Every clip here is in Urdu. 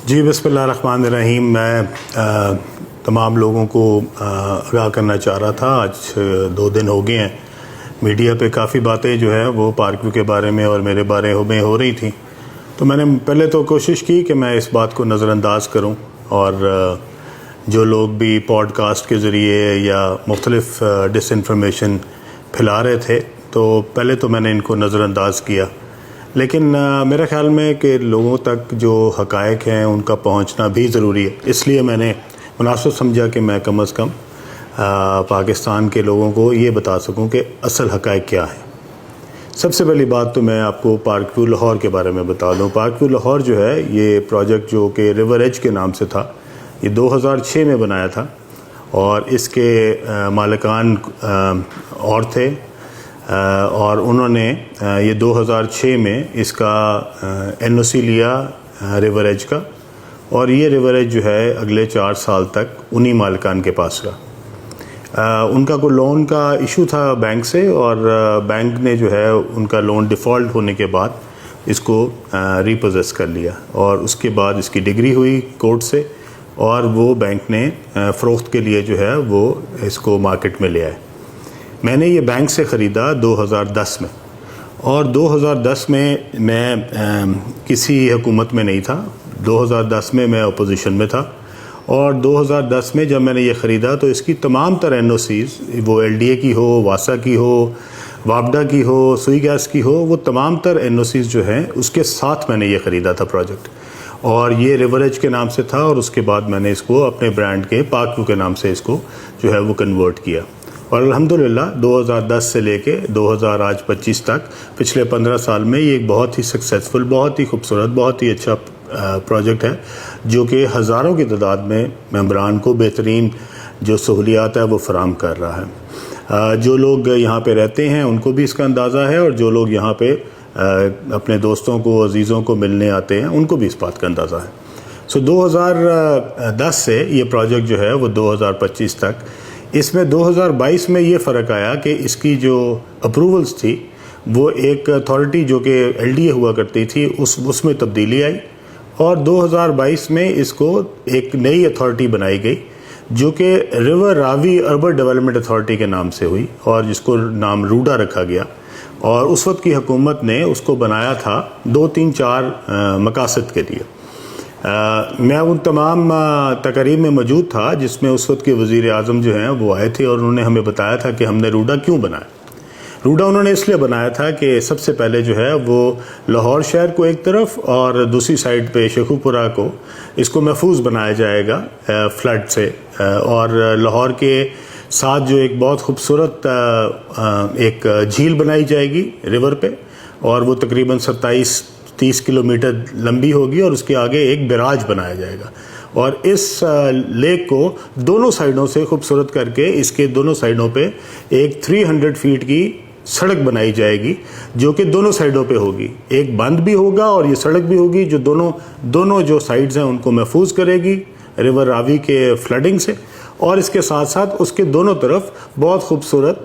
جی بسم اللہ الرحمن الرحیم. میں تمام لوگوں کو آگاہ کرنا چاہ رہا تھا. آج 2 دن ہو گئے ہیں میڈیا پہ کافی باتیں جو ہے وہ پارک ویو کے بارے میں اور میرے بارے میں ہو رہی تھیں. تو میں نے پہلے تو کوشش کی کہ میں اس بات کو نظر انداز کروں، اور جو لوگ بھی پوڈ کاسٹ کے ذریعے یا مختلف ڈس انفارمیشن پھیلا رہے تھے تو پہلے تو میں نے ان کو نظر انداز کیا، لیکن میرے خیال میں کہ لوگوں تک جو حقائق ہیں ان کا پہنچنا بھی ضروری ہے. اس لیے میں نے مناسب سمجھا کہ میں کم از کم پاکستان کے لوگوں کو یہ بتا سکوں کہ اصل حقائق کیا ہیں. سب سے پہلی بات تو میں آپ کو پارک ویو لاہور کے بارے میں بتا دوں. پارک ویو لاہور جو ہے یہ پروجیکٹ جو کہ ریور ایج کے نام سے تھا، یہ 2006 میں بنایا تھا، اور اس کے مالکان اور تھے، اور انہوں نے یہ 2006 میں اس کا NOC لیا ریور ایج کا، اور یہ ریور ایج جو ہے اگلے 4 سال تک انہی مالکان کے پاس رہا. ان کا کوئی لون کا ایشو تھا بینک سے، اور بینک نے جو ہے ان کا لون ڈیفالٹ ہونے کے بعد اس کو ریپوزیس کر لیا، اور اس کے بعد اس کی ڈگری ہوئی کورٹ سے، اور وہ بینک نے فروخت کے لیے جو ہے وہ اس کو مارکیٹ میں لے آئے. میں نے یہ بینک سے خریدا 2010 میں، اور 2010 میں میں کسی حکومت میں نہیں تھا. 2010 میں میں اپوزیشن میں تھا، اور 2010 میں جب میں نے یہ خریدا تو اس کی تمام تر NOCs، وہ LDA کی ہو، واسا کی ہو، وابڈا کی ہو، سوئی گیس کی ہو، وہ تمام تر NOCs جو ہیں اس کے ساتھ میں نے یہ خریدا تھا پروجیکٹ. اور یہ ریور ایج کے نام سے تھا، اور اس کے بعد میں نے اس کو اپنے برانڈ کے پارک ویو کے نام سے اس کو جو ہے وہ کنورٹ کیا. اور الحمدللہ 2010 سے لے کے 2025 تک پچھلے 15 سال میں یہ ایک بہت ہی سکسیزفل، بہت ہی خوبصورت، بہت ہی اچھا پروجیکٹ ہے، جو کہ ہزاروں کی تعداد میں ممبران کو بہترین جو سہولیات ہے وہ فراہم کر رہا ہے. جو لوگ یہاں پہ رہتے ہیں ان کو بھی اس کا اندازہ ہے، اور جو لوگ یہاں پہ اپنے دوستوں کو، عزیزوں کو ملنے آتے ہیں ان کو بھی اس بات کا اندازہ ہے. 2010 سے یہ پروجیکٹ جو ہے وہ 2025 تک، اس میں 2022 میں یہ فرق آیا کہ اس کی جو اپروولز تھی وہ ایک اتھارٹی جو کہ LDA ہوا کرتی تھی اس میں تبدیلی آئی، اور 2022 میں اس کو ایک نئی اتھارٹی بنائی گئی جو کہ ریور راوی اربن ڈیولپمنٹ اتھارٹی کے نام سے ہوئی، اور جس کو نام روڈا رکھا گیا. اور اس وقت کی حکومت نے اس کو بنایا تھا 2-3-4 مقاصد کے لیے. میں ان تمام تقریب میں موجود تھا جس میں اس وقت کے وزیر اعظم جو ہیں وہ آئے تھے، اور انہوں نے ہمیں بتایا تھا کہ ہم نے روڈا کیوں بنایا. روڈا انہوں نے اس لیے بنایا تھا کہ سب سے پہلے جو ہے وہ لاہور شہر کو ایک طرف، اور دوسری سائڈ پہ شیخو پورہ کو، اس کو محفوظ بنایا جائے گا فلڈ سے. اور لاہور کے ساتھ جو ایک بہت خوبصورت ایک جھیل بنائی جائے گی ریور پہ، اور وہ تقریباً 27-30 کلومیٹر لمبی ہوگی، اور اس کے آگے ایک بیراج بنایا جائے گا. اور اس لیک کو دونوں سائڈوں سے خوبصورت کر کے اس کے دونوں سائڈوں پہ ایک 300 فیٹ کی سڑک بنائی جائے گی، جو کہ دونوں سائڈوں پہ ہوگی. ایک بند بھی ہوگا اور یہ سڑک بھی ہوگی جو دونوں جو سائڈز ہیں ان کو محفوظ کرے گی ریور راوی کے فلڈنگ سے. اور اس کے ساتھ ساتھ اس کے دونوں طرف بہت خوبصورت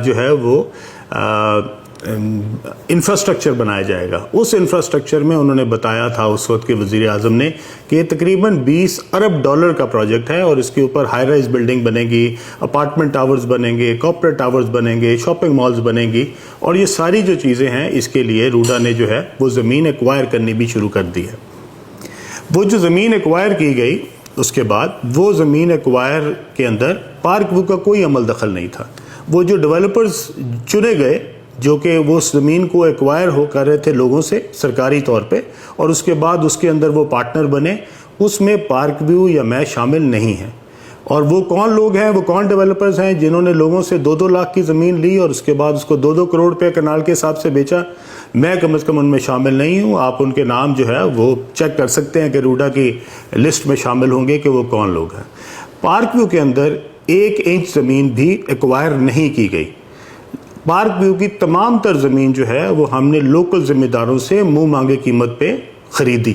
جو ہے وہ انفراسٹرکچر بنایا جائے گا. اس انفراسٹرکچر میں انہوں نے بتایا تھا اس وقت کے وزیر اعظم نے کہ یہ تقریباً $20 ارب کا پروجیکٹ ہے، اور اس کے اوپر ہائی رائز بلڈنگ بنے گی، اپارٹمنٹ ٹاورز بنیں گے، کارپوریٹ ٹاورز بنیں گے، شاپنگ مالز بنیں گی. اور یہ ساری جو چیزیں ہیں اس کے لیے روڈا نے جو ہے وہ زمین ایکوائر کرنی بھی شروع کر دی ہے. وہ جو زمین ایکوائر کی گئی اس کے بعد وہ زمین ایکوائر کے اندر پارک ویو کا کوئی عمل دخل نہیں تھا. وہ جو ڈیولپرز چنے گئے جو کہ وہ اس زمین کو ایکوائر ہو کر رہے تھے لوگوں سے سرکاری طور پہ، اور اس کے بعد اس کے اندر وہ پارٹنر بنے، اس میں پارک ویو یا میں شامل نہیں ہیں. اور وہ کون لوگ ہیں، وہ کون ڈیولپرز ہیں جنہوں نے لوگوں سے 2-2 لاکھ کی زمین لی اور اس کے بعد اس کو 2-2 کروڑ روپے کنال کے حساب سے بیچا؟ میں کم از کم ان میں شامل نہیں ہوں. آپ ان کے نام جو ہے وہ چیک کر سکتے ہیں کہ روڈا کی لسٹ میں شامل ہوں گے کہ وہ کون لوگ ہیں. پارک ویو کے اندر 1 انچ زمین بھی ایکوائر نہیں کی گئی. پارک ویو کی تمام تر زمین جو ہے وہ ہم نے لوکل ذمہ داروں سے منہ مانگے قیمت پہ خریدی.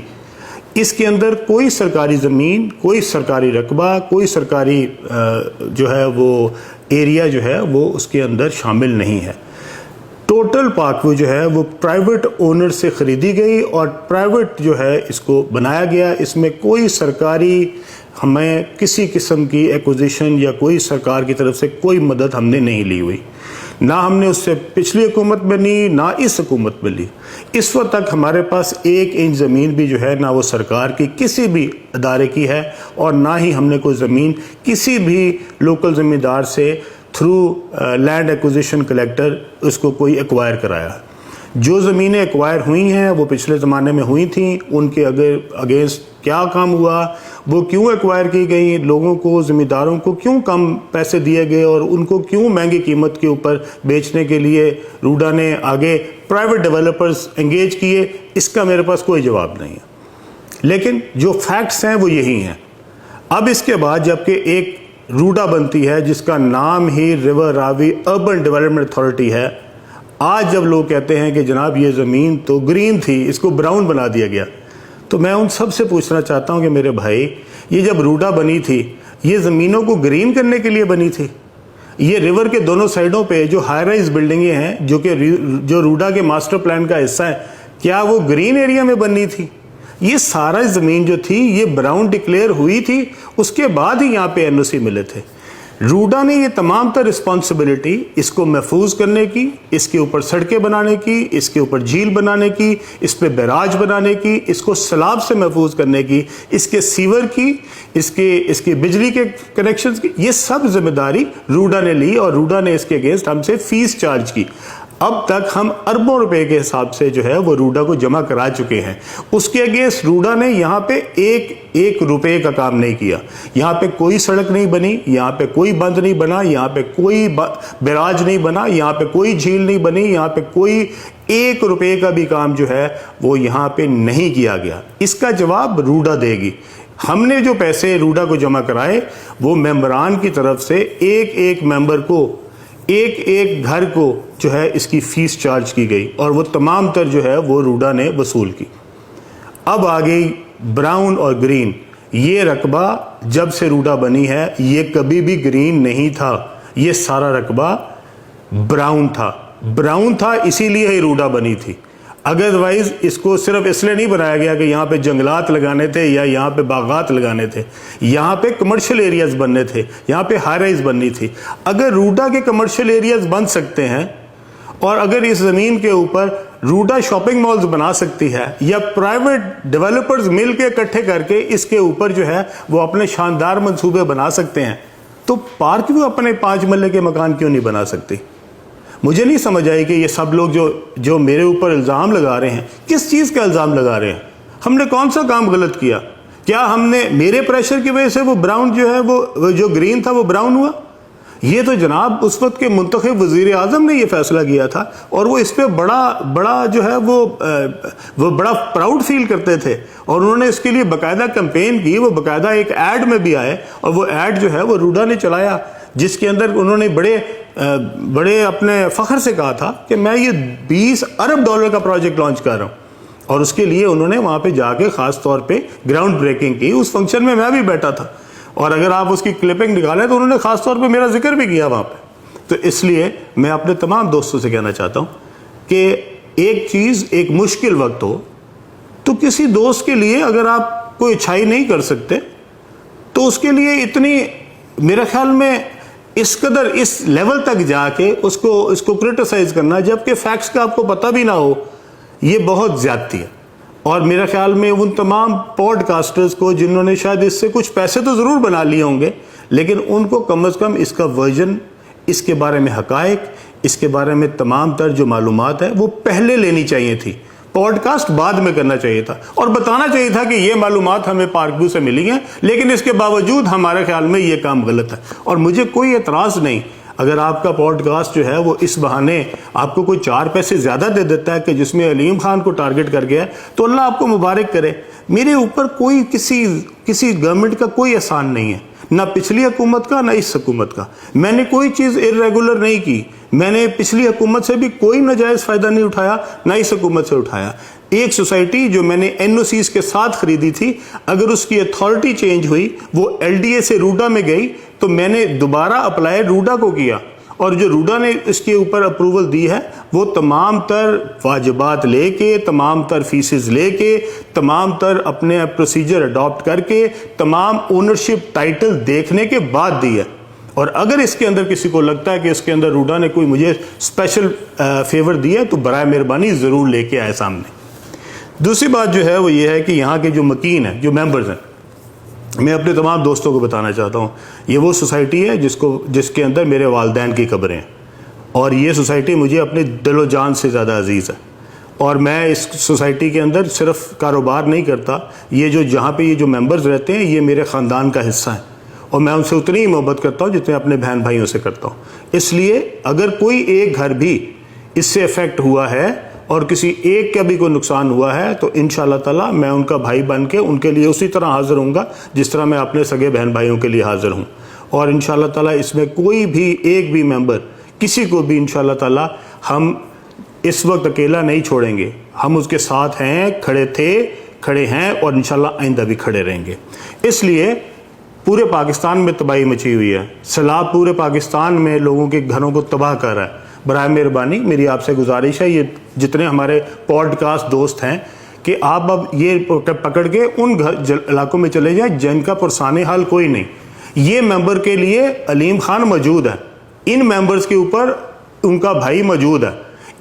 اس کے اندر کوئی سرکاری زمین، کوئی سرکاری رقبہ، کوئی سرکاری جو ہے وہ ایریا جو ہے وہ اس کے اندر شامل نہیں ہے. ٹوٹل ٹوٹل پارک ویو جو ہے وہ پرائیویٹ اونر سے خریدی گئی اور پرائیویٹ جو ہے اس کو بنایا گیا. اس میں کوئی سرکاری ہمیں کسی قسم کی ایکوزیشن یا کوئی سرکار کی طرف سے کوئی مدد ہم نے نہیں لی ہوئی, نہ ہم نے اس سے پچھلی حکومت میں لی نہ اس حکومت میں لی. اس وقت تک ہمارے پاس 1 انچ زمین بھی جو ہے نہ وہ سرکار کی کسی بھی ادارے کی ہے اور نہ ہی ہم نے کوئی زمین کسی بھی لوکل زمیندار سے تھرو لینڈ ایکوزیشن کلیکٹر اس کو کوئی ایکوائر کرایا. جو زمینیں ایکوائر ہوئی ہیں وہ پچھلے زمانے میں ہوئی تھیں, ان کے اگینسٹ کیا کام ہوا, وہ کیوں ایکوائر کی گئی, لوگوں کو زمینداروں کو کیوں کم پیسے دیے گئے اور ان کو کیوں مہنگی قیمت کے اوپر بیچنے کے لیے روڈا نے آگے پرائیویٹ ڈیولپرز انگیج کیے, اس کا میرے پاس کوئی جواب نہیں ہے. لیکن جو فیکٹس ہیں وہ یہی ہیں. اب اس کے بعد جبکہ ایک روڈا بنتی ہے جس کا نام ہی ریور راوی اربن ڈیولپمنٹ اتھارٹی ہے, آج جب لوگ کہتے ہیں کہ جناب یہ زمین تو گرین تھی اس کو براؤن بنا دیا گیا, تو میں ان سب سے پوچھنا چاہتا ہوں کہ میرے بھائی یہ جب روڈا بنی تھی یہ زمینوں کو گرین کرنے کے لیے بنی تھی؟ یہ ریور کے دونوں سائڈوں پہ جو ہائی رائز بلڈنگیں ہیں جو روڈا کے ماسٹر پلان کا حصہ ہے, کیا وہ گرین ایریا میں بننی تھی؟ یہ سارا زمین جو تھی یہ براؤن ڈکلیئر ہوئی تھی, اس کے بعد ہی یہاں پہ NOC ملے تھے. روڈا نے یہ تمام تر رسپانسبلٹی اس کو محفوظ کرنے کی, اس کے اوپر سڑکیں بنانے کی, اس کے اوپر جھیل بنانے کی, اس پہ بیراج بنانے کی, اس کو سیلاب سے محفوظ کرنے کی, اس کے سیور کی, اس کے بجلی کے کنیکشنز کی, یہ سب ذمہ داری روڈا نے لی اور روڈا نے اس کے اگینسٹ ہم سے فیس چارج کی. اب تک ہم اربوں روپے کے حساب سے جو ہے وہ روڈا کو جمع کرا چکے ہیں. اس کے اگینسٹ روڈا نے یہاں پہ ایک روپے کا کام نہیں کیا. یہاں پہ کوئی سڑک نہیں بنی, یہاں پہ کوئی بند نہیں بنا, یہاں پہ کوئی بیراج نہیں بنا, یہاں پہ کوئی جھیل نہیں بنی, یہاں پہ کوئی 1 روپے کا بھی کام جو ہے وہ یہاں پہ نہیں کیا گیا. اس کا جواب روڈا دے گی. ہم نے جو پیسے روڈا کو جمع کرائے وہ ممبران کی طرف سے ایک ممبر کو ایک گھر کو جو ہے اس کی فیس چارج کی گئی اور وہ تمام تر جو ہے وہ روڈا نے وصول کی. اب آ گئی براؤن اور گرین. یہ رقبہ جب سے روڈا بنی ہے یہ کبھی بھی گرین نہیں تھا, یہ سارا رقبہ براؤن تھا اسی لیے ہی روڈا بنی تھی. ادروائز اس کو صرف اس لیے نہیں بنایا گیا کہ یہاں پہ جنگلات لگانے تھے یا یہاں پہ باغات لگانے تھے, یہاں پہ کمرشل ایریاز بننے تھے, یہاں پہ ہائی رائز بننی تھی. اگر روڈا کے کمرشل ایریاز بن سکتے ہیں اور اگر اس زمین کے اوپر روڈا شاپنگ مالز بنا سکتی ہے یا پرائیویٹ ڈیولپرز مل کے اکٹھے کر کے اس کے اوپر جو ہے وہ اپنے شاندار منصوبے بنا سکتے ہیں, تو پارک بھی اپنے 5 مرلے کے مکان کیوں نہیں بنا سکتی؟ مجھے نہیں سمجھ آئی کہ یہ سب لوگ جو میرے اوپر الزام لگا رہے ہیں, کس چیز کا الزام لگا رہے ہیں؟ ہم نے کون سا کام غلط کیا؟ کیا ہم نے میرے پریشر کی وجہ سے وہ براؤن جو ہے وہ جو گرین تھا وہ براؤن ہوا؟ یہ تو جناب اس وقت کے منتخب وزیر اعظم نے یہ فیصلہ کیا تھا اور وہ اس پہ بڑا جو ہے وہ بڑا پراؤڈ فیل کرتے تھے اور انہوں نے اس کے لیے باقاعدہ کمپین کی. وہ باقاعدہ ایک ایڈ میں بھی آئے اور وہ ایڈ جو ہے وہ روڈا نے چلایا جس کے اندر انہوں نے بڑے اپنے فخر سے کہا تھا کہ میں یہ $20 ارب کا پروجیکٹ لانچ کر رہا ہوں. اور اس کے لیے انہوں نے وہاں پہ جا کے خاص طور پہ گراؤنڈ بریکنگ کی. اس فنکشن میں بھی بیٹھا تھا اور اگر آپ اس کی کلپنگ نکالیں تو انہوں نے خاص طور پہ میرا ذکر بھی کیا وہاں پہ. تو اس لیے میں اپنے تمام دوستوں سے کہنا چاہتا ہوں کہ ایک چیز ایک مشکل وقت ہو تو کسی دوست کے لیے اگر آپ کوئی اچھائی نہیں کر سکتے تو اس کے لیے اتنی میرے خیال میں اس قدر اس لیول تک جا کے اس کو کرٹیسائز کرنا جبکہ فیکٹس کا آپ کو پتہ بھی نہ ہو, یہ بہت زیادتی ہے. اور میرے خیال میں ان تمام پوڈ کاسٹرز کو جنہوں نے شاید اس سے کچھ پیسے تو ضرور بنا لیے ہوں گے لیکن ان کو کم از کم اس کا ورژن, اس کے بارے میں حقائق, اس کے بارے میں تمام تر جو معلومات ہے وہ پہلے لینی چاہیے تھی. پوڈ کاسٹ بعد میں کرنا چاہیے تھا اور بتانا چاہیے تھا کہ یہ معلومات ہمیں پارک ویو سے ملی ہیں لیکن اس کے باوجود ہمارے خیال میں یہ کام غلط ہے. اور مجھے کوئی اعتراض نہیں اگر آپ کا پوڈ کاسٹ جو ہے وہ اس بہانے آپ کو کوئی 4 پیسے زیادہ دے دیتا ہے کہ جس میں علیم خان کو ٹارگٹ کر گیا تو اللہ آپ کو مبارک کرے. میرے اوپر کوئی کسی گورنمنٹ کا کوئی احسان نہیں ہے, نہ پچھلی حکومت کا نہ اس حکومت کا. میں نے کوئی چیز irregular نہیں کی, میں نے پچھلی حکومت سے بھی کوئی ناجائز فائدہ نہیں اٹھایا نہ اس حکومت سے اٹھایا. ایک سوسائٹی جو میں نے NOCs کے ساتھ خریدی تھی اگر اس کی اتھارٹی چینج ہوئی وہ LDA سے روڈا میں گئی تو میں نے دوبارہ اپلائی روڈا کو کیا اور جو روڈا نے اس کے اوپر اپروول دی ہے وہ تمام تر واجبات لے کے، تمام تر فیسز لے کے، تمام تر اپنے پروسیجر اڈاپٹ کر کے، تمام اونرشپ ٹائٹل دیکھنے کے بعد دی ہے. اور اگر اس کے اندر کسی کو لگتا ہے کہ اس کے اندر روڈا نے کوئی مجھے اسپیشل فیور دیا ہے تو برائے مہربانی ضرور لے کے آئے سامنے. دوسری بات جو ہے وہ یہ ہے کہ یہاں کے جو مکین ہیں، جو ممبرز ہیں، میں اپنے تمام دوستوں کو بتانا چاہتا ہوں یہ وہ سوسائٹی ہے جس کے اندر میرے والدین کی قبریں ہیں، اور یہ سوسائٹی مجھے اپنے دل و جان سے زیادہ عزیز ہے. اور میں اس سوسائٹی کے اندر صرف کاروبار نہیں کرتا، جہاں پہ یہ جو ممبرز رہتے ہیں یہ میرے خاندان کا حصہ ہیں، اور میں ان سے اتنی ہی محبت کرتا ہوں جتنے اپنے بہن بھائیوں سے کرتا ہوں. اس لیے اگر کوئی ایک گھر بھی اس سے افیکٹ ہوا ہے اور کسی ایک کا بھی کوئی نقصان ہوا ہے تو انشاءاللہ تعالی میں ان کا بھائی بن کے ان کے لیے اسی طرح حاضر ہوں گا جس طرح میں اپنے سگے بہن بھائیوں کے لیے حاضر ہوں. اور انشاءاللہ تعالی اس میں کوئی بھی ایک بھی ممبر کسی کو بھی انشاءاللہ تعالی ہم اس وقت اکیلا نہیں چھوڑیں گے. ہم اس کے ساتھ ہیں، کھڑے تھے، کھڑے ہیں، اور انشاءاللہ آئندہ بھی کھڑے رہیں گے. اس لیے پورے پاکستان میں تباہی مچی ہوئی ہے، سیلاب پورے پاکستان میں لوگوں کے گھروں کو تباہ کر رہا ہے. برائے مہربانی میری آپ سے گزارش ہے، یہ جتنے ہمارے پوڈ کاسٹ دوست ہیں کہ آپ اب یہ پکڑ کے ان علاقوں میں چلے جائیں جن کا پرسان حال کوئی نہیں. یہ ممبر کے لیے علیم خان موجود ہے، ان ممبرز کے اوپر ان کا بھائی موجود ہے،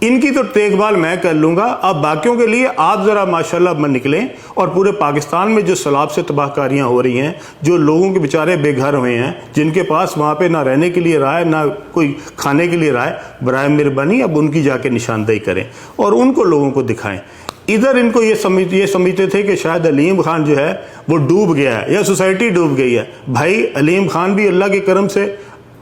ان کی تو دیکھ بھال میں کر لوں گا. اب باقیوں کے لیے آپ ذرا ماشاءاللہ نکلیں، اور پورے پاکستان میں جو سیلاب سے تباہ کاریاں ہو رہی ہیں، جو لوگوں کے بیچارے بے گھر ہوئے ہیں، جن کے پاس وہاں پہ نہ رہنے کے لیے رہا ہے نہ کوئی کھانے کے لیے رہا ہے، برائے مہربانی اب ان کی جا کے نشاندہی کریں اور ان کو لوگوں کو دکھائیں. ادھر ان کو یہ سمجھتے تھے کہ شاید علیم خان جو ہے وہ ڈوب گیا ہے یا سوسائٹی ڈوب گئی ہے. بھائی علیم خان بھی اللہ کے کرم سے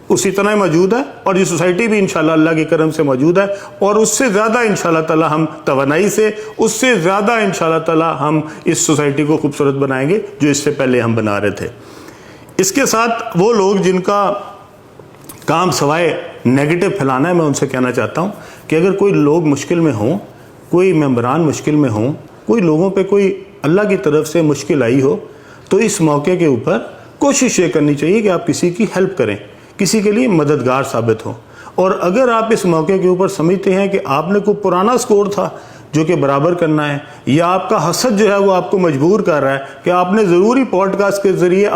اسی طرح موجود ہے، اور یہ سوسائٹی بھی انشاءاللہ اللہ کے کرم سے موجود ہے، اور اس سے زیادہ انشاءاللہ تعالی ہم توانائی سے، اس سے زیادہ انشاءاللہ تعالی ہم اس سوسائٹی کو خوبصورت بنائیں گے جو اس سے پہلے ہم بنا رہے تھے. اس کے ساتھ وہ لوگ جن کا کام سوائے نیگیٹو پھیلانا ہے، میں ان سے کہنا چاہتا ہوں کہ اگر کوئی لوگ مشکل میں ہوں، کوئی ممبران مشکل میں ہوں، کوئی لوگوں پہ کوئی اللہ کی طرف سے مشکل آئی ہو، تو اس موقع کے اوپر کوشش یہ کرنی چاہیے کہ آپ کسی کی ہیلپ کریں، کسی کے لیے مددگار ثابت ہو. اور اگر آپ اس موقع کے اوپر سمجھتے ہیں کہ آپ نے کوئی پرانا سکور تھا جو کہ برابر کرنا ہے، یا آپ کا حسد جو ہے وہ آپ کو مجبور کر رہا ہے کہ آپ نے ضروری پوڈ کاسٹ کے ذریعے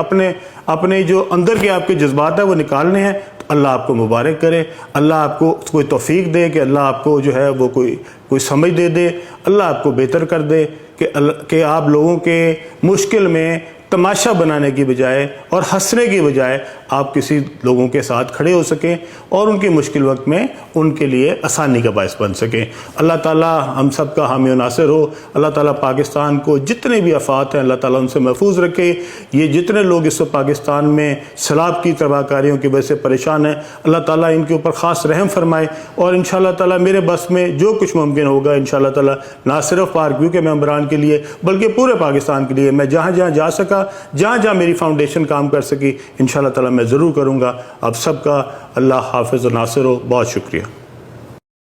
اپنے جو اندر کے آپ کے جذبات ہیں وہ نکالنے ہیں، تو اللہ آپ کو مبارک کرے، اللہ آپ کو کوئی توفیق دے کہ اللہ آپ کو جو ہے وہ کوئی سمجھ دے، اللہ آپ کو بہتر کر دے کہ آپ لوگوں کے مشکل میں تماشا بنانے کی بجائے اور ہنسنے کی بجائے آپ کسی لوگوں کے ساتھ کھڑے ہو سکیں اور ان کی مشکل وقت میں ان کے لیے آسانی کا باعث بن سکیں. اللہ تعالیٰ ہم سب کا حامی و ناصر ہو. اللہ تعالیٰ پاکستان کو جتنے بھی آفات ہیں اللہ تعالیٰ ان سے محفوظ رکھے. یہ جتنے لوگ اس وقت پاکستان میں سیلاب کی تباہ کاریوں کی وجہ سے پریشان ہیں، اللہ تعالیٰ ان کے اوپر خاص رحم فرمائے. اور انشاءاللہ تعالیٰ میرے بس میں جو کچھ ممکن ہوگا انشاءاللہ تعالیٰ نہ صرف پارک ویو کے ممبران کے لیے بلکہ پورے پاکستان کے لیے میں جہاں جہاں جا سکا، جہاں جہاں میری فاؤنڈیشن کام کر سکی، انشاءاللہ تعالیٰ میں ضرور کروں گا. آپ سب کا اللہ حافظ و ناصر ہو. بہت شکریہ.